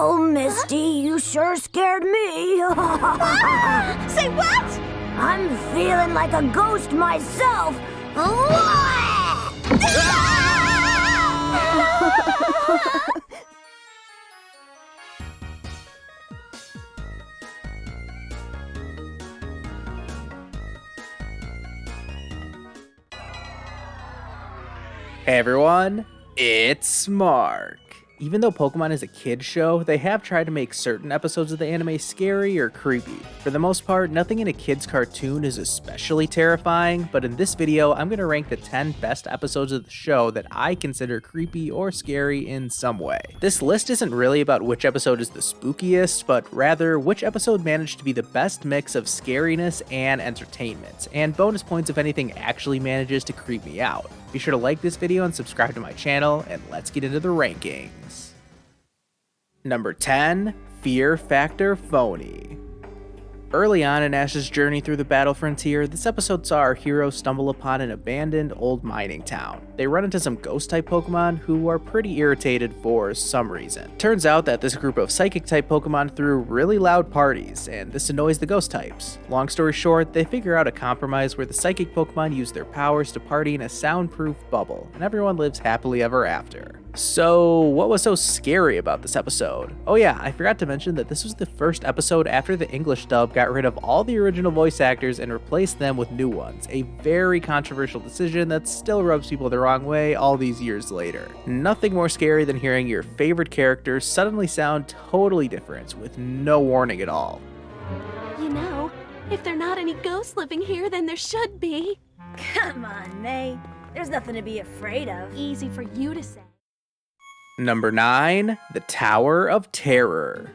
Well, Misty, you sure scared me. Say what? I'm feeling like a ghost myself. Hey everyone, it's Mark. Even though Pokemon is a kid's show, they have tried to make certain episodes of the anime scary or creepy. For the most part, nothing in a kid's cartoon is especially terrifying, but in this video, I'm going to rank the 10 best episodes of the show that I consider creepy or scary in some way. This list isn't really about which episode is the spookiest, but rather which episode managed to be the best mix of scariness and entertainment, and bonus points if anything actually manages to creep me out. Be sure to like this video and subscribe to my channel, and let's get into the rankings. Number 10, Fear Factor Phony. Early on in Ash's journey through the battle frontier, this episode saw our heroes stumble upon an abandoned old mining town. They run into some ghost-type Pokemon who are pretty irritated for some reason. Turns out that this group of psychic-type Pokemon threw really loud parties, and this annoys the ghost types. Long story short, they figure out a compromise where the psychic Pokemon use their powers to party in a soundproof bubble, and everyone lives happily ever after. So, what was so scary about this episode? Oh yeah, I forgot to mention that this was the first episode after the English dub got rid of all the original voice actors and replaced them with new ones, a very controversial decision that still rubs people the wrong way all these years later. Nothing more scary than hearing your favorite characters suddenly sound totally different with no warning at all. You know, if there are not any ghosts living here, then there should be. Come on, May. There's nothing to be afraid of. Easy for you to say. Number 9, The Tower of Terror.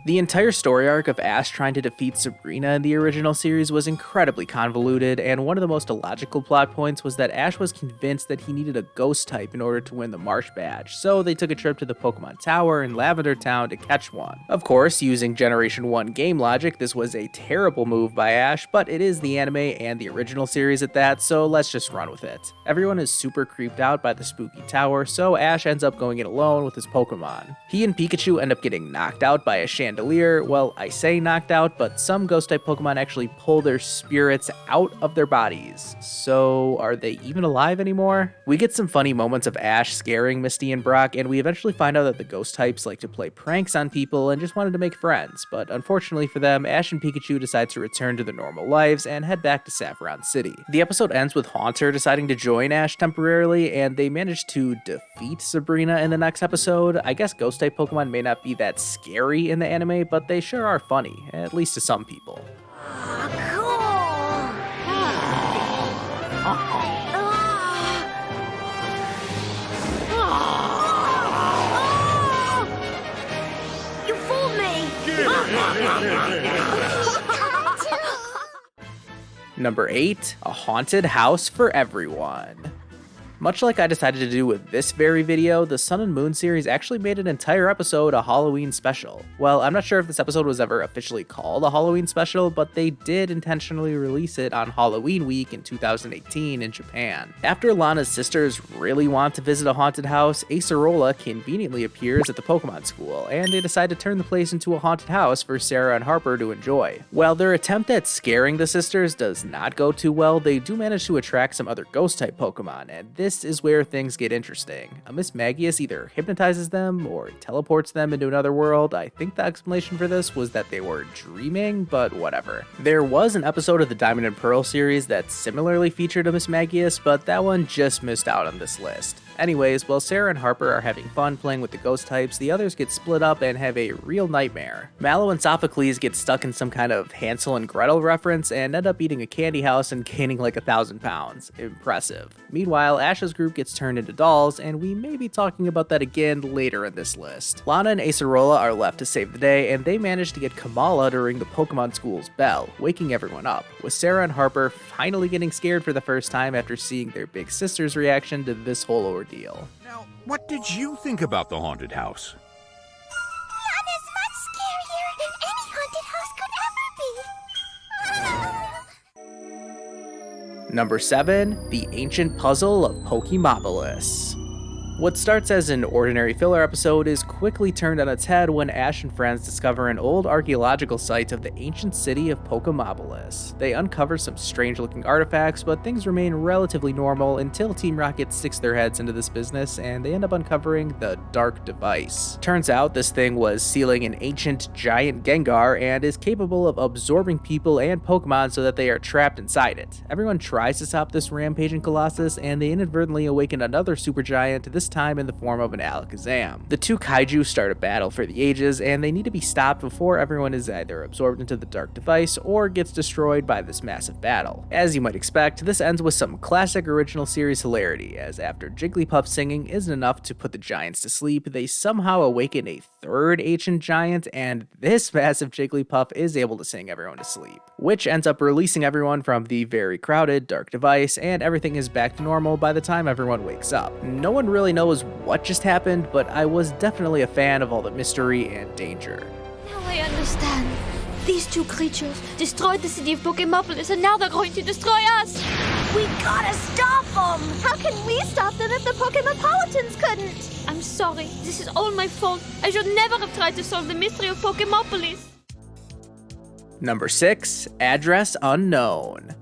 The entire story arc of Ash trying to defeat Sabrina in the original series was incredibly convoluted, and one of the most illogical plot points was that Ash was convinced that he needed a ghost type in order to win the Marsh Badge, so they took a trip to the Pokemon Tower in Lavender Town to catch one. Of course, using Generation 1 game logic, this was a terrible move by Ash, but it is the anime and the original series at that, so let's just run with it. Everyone is super creeped out by the spooky tower, so Ash ends up going in alone with his Pokemon. He and Pikachu end up getting knocked out by a chandelier. Well, I say knocked out, but some ghost-type Pokemon actually pull their spirits out of their bodies. So, are they even alive anymore? We get some funny moments of Ash scaring Misty and Brock, and we eventually find out that the ghost types like to play pranks on people and just wanted to make friends. But unfortunately for them, Ash and Pikachu decide to return to their normal lives and head back to Saffron City. The episode ends with Haunter deciding to join Ash temporarily, and they manage to defeat Sabrina in the next episode. I guess ghost-type Pokemon may not be that scary in the anime, but they sure are funny, at least to some people. You fooled me! Number 8, A Haunted House for Everyone. Much like I decided to do with this very video, the Sun and Moon series actually made an entire episode a Halloween special. Well, I'm not sure if this episode was ever officially called a Halloween special, but they did intentionally release it on Halloween week in 2018 in Japan. After Lana's sisters really want to visit a haunted house, Acerola conveniently appears at the Pokemon school, and they decide to turn the place into a haunted house for Sarah and Harper to enjoy. While their attempt at scaring the sisters does not go too well, they do manage to attract some other ghost-type Pokemon, and this is where things get interesting. A Miss Magius either hypnotizes them or teleports them into another world. I think the explanation for this was that they were dreaming, but whatever. There was an episode of the Diamond and Pearl series that similarly featured a Miss Magius, but that one just missed out on this list. Anyways, while Sarah and Harper are having fun playing with the ghost types, the others get split up and have a real nightmare. Mallow and Sophocles get stuck in some kind of Hansel and Gretel reference and end up eating a candy house and gaining like 1,000 pounds. Impressive. Meanwhile, Ash's group gets turned into dolls, and we may be talking about that again later in this list. Lana and Acerola are left to save the day, and they manage to get Kamala to ring the Pokemon school's bell, waking everyone up, with Sarah and Harper finally getting scared for the first time after seeing their big sister's reaction to this whole ordeal. Now, what did you think about the haunted house? Not as much scarier as any haunted house could ever be. Number 7, The Ancient Puzzle of Pokemopolis. What starts as an ordinary filler episode is quickly turned on its head when Ash and friends discover an old archaeological site of the ancient city of Pokémopolis. They uncover some strange-looking artifacts, but things remain relatively normal until Team Rocket sticks their heads into this business and they end up uncovering the Dark Device. Turns out this thing was sealing an ancient giant Gengar and is capable of absorbing people and Pokemon so that they are trapped inside it. Everyone tries to stop this rampaging Colossus and they inadvertently awaken another supergiant, this time in the form of an Alakazam. The two kaiju start a battle for the ages, and they need to be stopped before everyone is either absorbed into the Dark Device or gets destroyed by this massive battle. As you might expect, this ends with some classic original series hilarity, as after Jigglypuff singing isn't enough to put the giants to sleep, they somehow awaken a third ancient giant, and this massive Jigglypuff is able to sing everyone to sleep, which ends up releasing everyone from the very crowded Dark Device, and everything is back to normal by the time everyone wakes up. No one really knows what just happened, but I was definitely a fan of all the mystery and danger. Now I understand. These two creatures destroyed the city of Pokémopolis, and now they're going to destroy us! We gotta stop them! How can we stop them if the Pokémopolitans couldn't? I'm sorry. This is all my fault. I should never have tried to solve the mystery of Pokémopolis. Number 6, Address Unknown.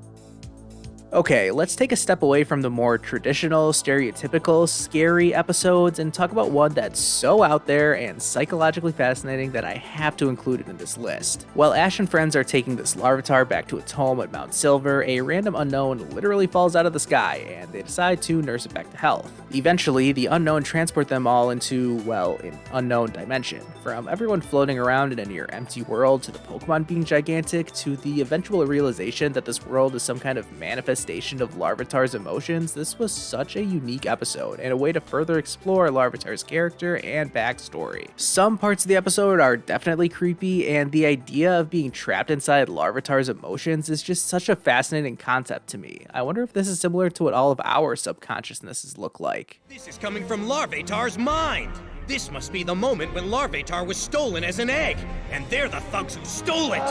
Okay, let's take a step away from the more traditional, stereotypical, scary episodes and talk about one that's so out there and psychologically fascinating that I have to include it in this list. While Ash and friends are taking this Larvitar back to its home at Mount Silver, a random unknown literally falls out of the sky and they decide to nurse it back to health. Eventually, the unknown transport them all into, well, an unknown dimension. From everyone floating around in a near empty world to the Pokemon being gigantic to the eventual realization that this world is some kind of manifestation of Larvitar's emotions, this was such a unique episode and a way to further explore Larvitar's character and backstory. Some parts of the episode are definitely creepy, and the idea of being trapped inside Larvitar's emotions is just such a fascinating concept to me. I wonder if this is similar to what all of our subconsciousnesses look like. This is coming from Larvitar's mind. This must be the moment when Larvitar was stolen as an egg, and they're the thugs who stole it!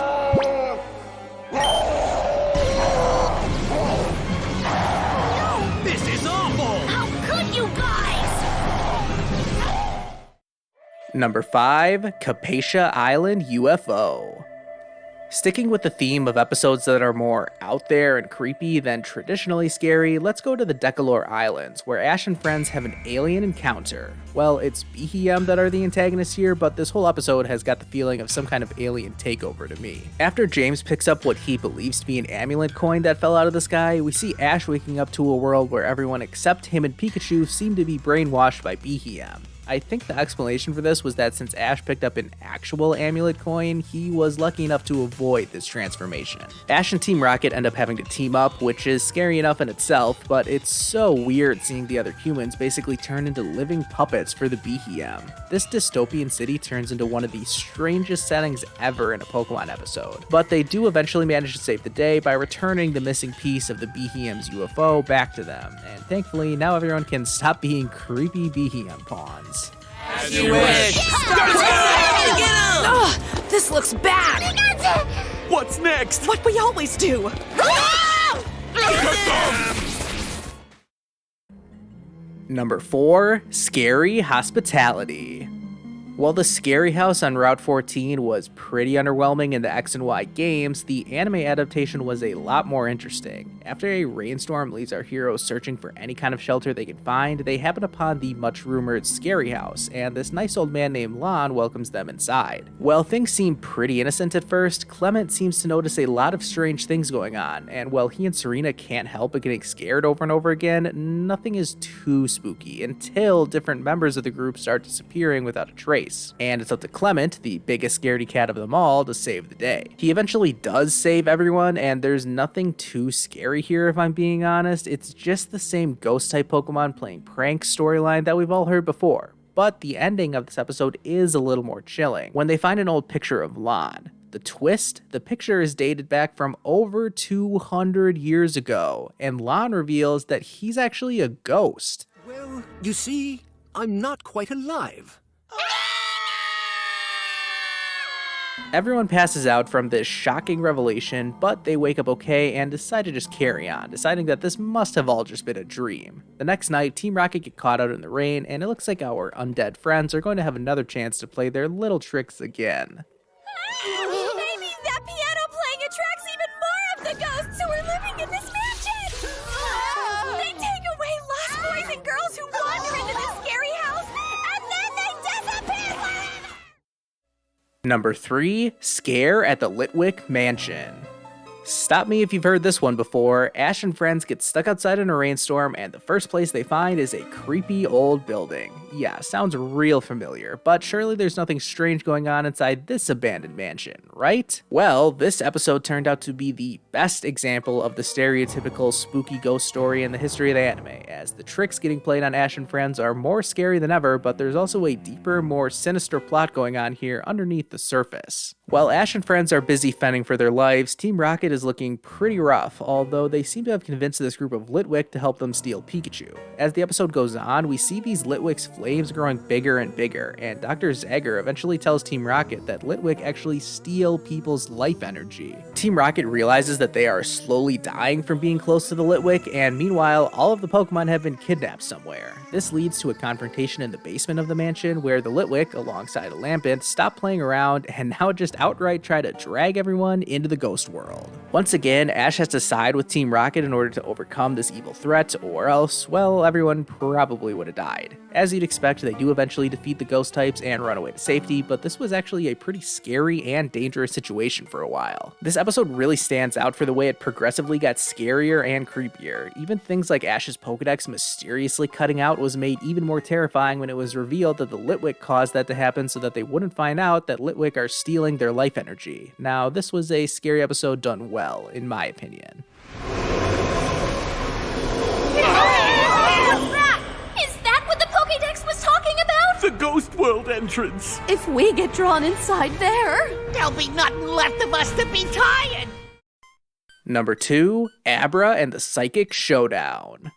This is awful! How could you guys? Number 5, Capacia Island UFO. Sticking with the theme of episodes that are more out there and creepy than traditionally scary, let's go to the Decalore Islands, where Ash and friends have an alien encounter. Well, it's Behem that are the antagonists here, but this whole episode has got the feeling of some kind of alien takeover to me. After James picks up what he believes to be an amulet coin that fell out of the sky, we see Ash waking up to a world where everyone except him and Pikachu seem to be brainwashed by Behem. I think the explanation for this was that since Ash picked up an actual amulet coin, he was lucky enough to avoid this transformation. Ash and Team Rocket end up having to team up, which is scary enough in itself, but it's so weird seeing the other humans basically turn into living puppets for the Behem. This dystopian city turns into one of the strangest settings ever in a Pokemon episode, but they do eventually manage to save the day by returning the missing piece of the Behem's UFO back to them, and thankfully now everyone can stop being creepy Behem pawns. As you wish! Ugh, this looks bad! What's next? What we always do! Number 4, Scary Hospitality. While the Scary House on Route 14 was pretty underwhelming in the X and Y games, the anime adaptation was a lot more interesting. After a rainstorm leaves our heroes searching for any kind of shelter they can find, they happen upon the much-rumored Scary House, and this nice old man named Lon welcomes them inside. While things seem pretty innocent at first, Clement seems to notice a lot of strange things going on, and while he and Serena can't help but getting scared over and over again, nothing is too spooky until different members of the group start disappearing without a trace. And it's up to Clement, the biggest scaredy cat of them all, to save the day. He eventually does save everyone, and there's nothing too scary here if I'm being honest. It's just the same ghost-type Pokemon playing pranks storyline that we've all heard before. But the ending of this episode is a little more chilling. When they find an old picture of Lon, the twist, the picture is dated back from over 200 years ago, and Lon reveals that he's actually a ghost. Well, you see, I'm not quite alive. Everyone passes out from this shocking revelation, but they wake up okay and decide to just carry on, deciding that this must have all just been a dream. The next night, Team Rocket get caught out in the rain, and it looks like our undead friends are going to have another chance to play their little tricks again. Maybe that piano playing attracts even more of the ghosts who are living in this mansion! They take away lost boys and girls who wander into this scary house, and then they disappear! Number 3, Scare at the Litwick Mansion. Stop me if you've heard this one before. Ash and friends get stuck outside in a rainstorm, and the first place they find is a creepy old building. Yeah, sounds real familiar, but surely there's nothing strange going on inside this abandoned mansion, right? Well, this episode turned out to be the best example of the stereotypical spooky ghost story in the history of the anime, as the tricks getting played on Ash and friends are more scary than ever, but there's also a deeper, more sinister plot going on here underneath the surface. While Ash and friends are busy fending for their lives, Team Rocket is looking pretty rough, although they seem to have convinced this group of Litwick to help them steal Pikachu. As the episode goes on, we see these Litwick's flames growing bigger and bigger, and Dr. Zegger eventually tells Team Rocket that Litwick actually steal people's life energy. Team Rocket realizes that they are slowly dying from being close to the Litwick, and meanwhile, all of the Pokemon have been kidnapped somewhere. This leads to a confrontation in the basement of the mansion, where the Litwick, alongside a Lampent, stop playing around and now just outright try to drag everyone into the ghost world. Once again, Ash has to side with Team Rocket in order to overcome this evil threat, or else, well, everyone probably would have died. As you'd expect, they do eventually defeat the ghost types and run away to safety, but this was actually a pretty scary and dangerous situation for a while. This episode really stands out for the way it progressively got scarier and creepier. Even things like Ash's Pokedex mysteriously cutting out was made even more terrifying when it was revealed that the Litwick caused that to happen so that they wouldn't find out that Litwick are stealing their life energy. Now, this was a scary episode done well, in my opinion. Is that what the Pokédex was talking about? The Ghost World entrance! If we get drawn inside there... There'll be nothing left of us to be tired! Number 2, Abra and the Psychic Showdown.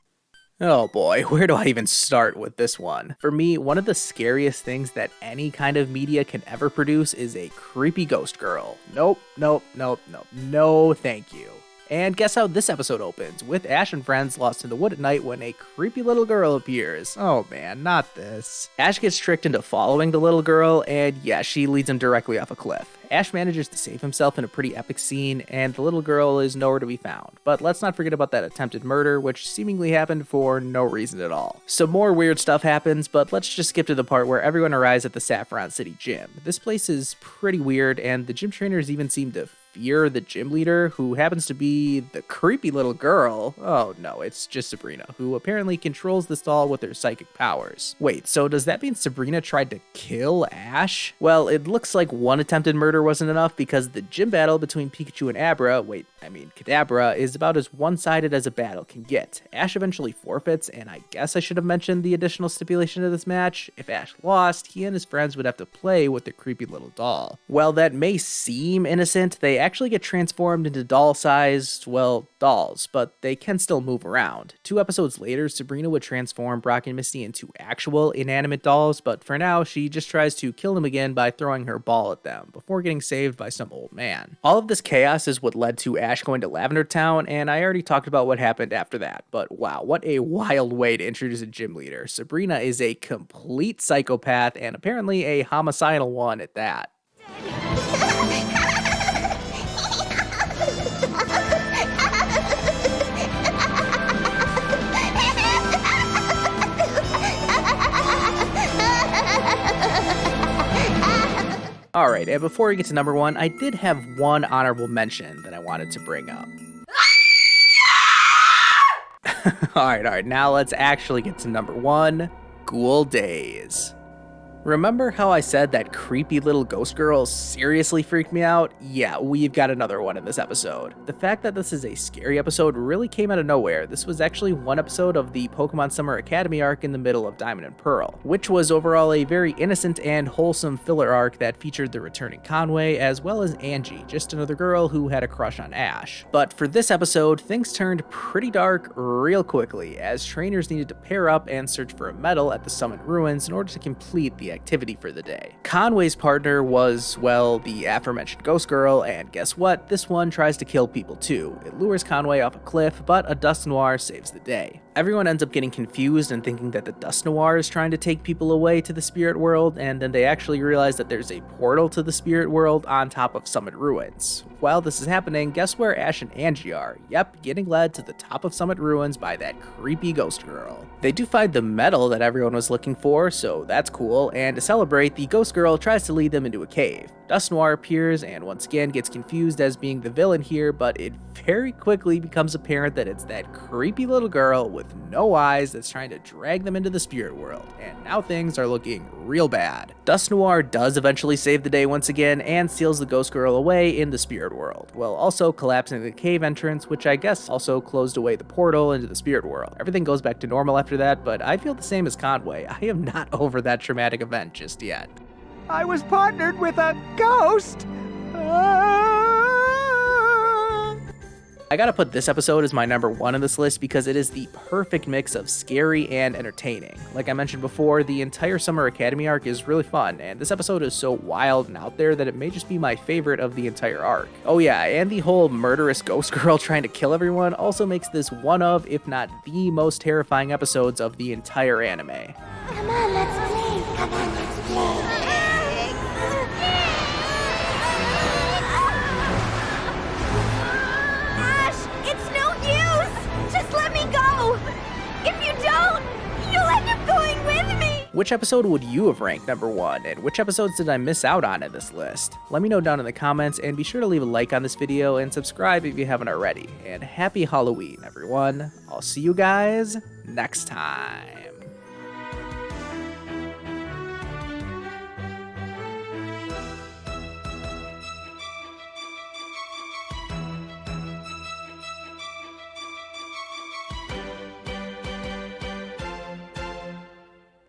Oh boy, where do I even start with this one? For me, one of the scariest things that any kind of media can ever produce is a creepy ghost girl. Nope, no thank you. And guess how this episode opens, with Ash and friends lost in the wood at night when a creepy little girl appears. Oh man, not this. Ash gets tricked into following the little girl, and yeah, she leads him directly off a cliff. Ash manages to save himself in a pretty epic scene, and the little girl is nowhere to be found. But let's not forget about that attempted murder, which seemingly happened for no reason at all. Some more weird stuff happens, but let's just skip to the part where everyone arrives at the Saffron City gym. This place is pretty weird, and the gym trainers even seem to fear the gym leader, who happens to be the creepy little girl. Oh no, it's just Sabrina, who apparently controls the stall with her psychic powers. Wait, so does that mean Sabrina tried to kill Ash? Well, it looks like one attempted murder wasn't enough, because the gym battle between Pikachu and Kadabra is about as one-sided as a battle can get. Ash eventually forfeits, and I guess I should have mentioned the additional stipulation of this match. If Ash lost, he and his friends would have to play with the creepy little doll. While that may seem innocent, they actually get transformed into doll-sized, well, dolls, but they can still move around. 2 episodes later, Sabrina would transform Brock and Misty into actual inanimate dolls, but for now, she just tries to kill them again by throwing her ball at them, before getting saved by some old man. All of this chaos is what led to Ash going to Lavender Town, and I already talked about what happened after that, but wow, what a wild way to introduce a gym leader. Sabrina is a complete psychopath, and apparently a homicidal one at that. Alright, and before we get to number 1, I did have one honorable mention that I wanted to bring up. Alright, now let's actually get to number 1, Ghoul Days. Remember how I said that creepy little ghost girl seriously freaked me out? Yeah, we've got another one in this episode. The fact that this is a scary episode really came out of nowhere. This was actually one episode of the Pokemon Summer Academy arc in the middle of Diamond and Pearl, which was overall a very innocent and wholesome filler arc that featured the returning Conway, as well as Angie, just another girl who had a crush on Ash. But for this episode, things turned pretty dark real quickly, as trainers needed to pair up and search for a medal at the Summit Ruins in order to complete the the activity for the day. Conway's partner was, well, the aforementioned ghost girl, and guess what? This one tries to kill people too. It lures Conway off a cliff, but a dust noir saves the day. Everyone ends up getting confused and thinking that the dust noir is trying to take people away to the spirit world, and then they actually realize that there's a portal to the spirit world on top of Summit Ruins. While this is happening, guess where Ash and Angie are? Yep, getting led to the top of Summit Ruins by that creepy ghost girl. They do find the medal that everyone was looking for, so that's cool, and to celebrate, the ghost girl tries to lead them into a cave. Dust Noir appears and once again gets confused as being the villain here, but it very quickly becomes apparent that it's that creepy little girl with no eyes that's trying to drag them into the spirit world, and now things are looking real bad. Dust Noir does eventually save the day once again and steals the ghost girl away in the spirit world, while also collapsing the cave entrance, which I guess also closed away the portal into the spirit world. Everything goes back to normal after that, but I feel the same as Conway. I am not over that traumatic event just yet. I was partnered with a ghost! I gotta put this episode as my number 1 on this list because it is the perfect mix of scary and entertaining. Like I mentioned before, the entire Summer Academy arc is really fun, and this episode is so wild and out there that it may just be my favorite of the entire arc. Oh yeah, and the whole murderous ghost girl trying to kill everyone also makes this one of, if not the most terrifying episodes of the entire anime. Come on, let's play. Come on, let's play. Which episode would you have ranked number 1, and which episodes did I miss out on in this list? Let me know down in the comments, and be sure to leave a like on this video and subscribe if you haven't already. And happy Halloween, everyone. I'll see you guys next time.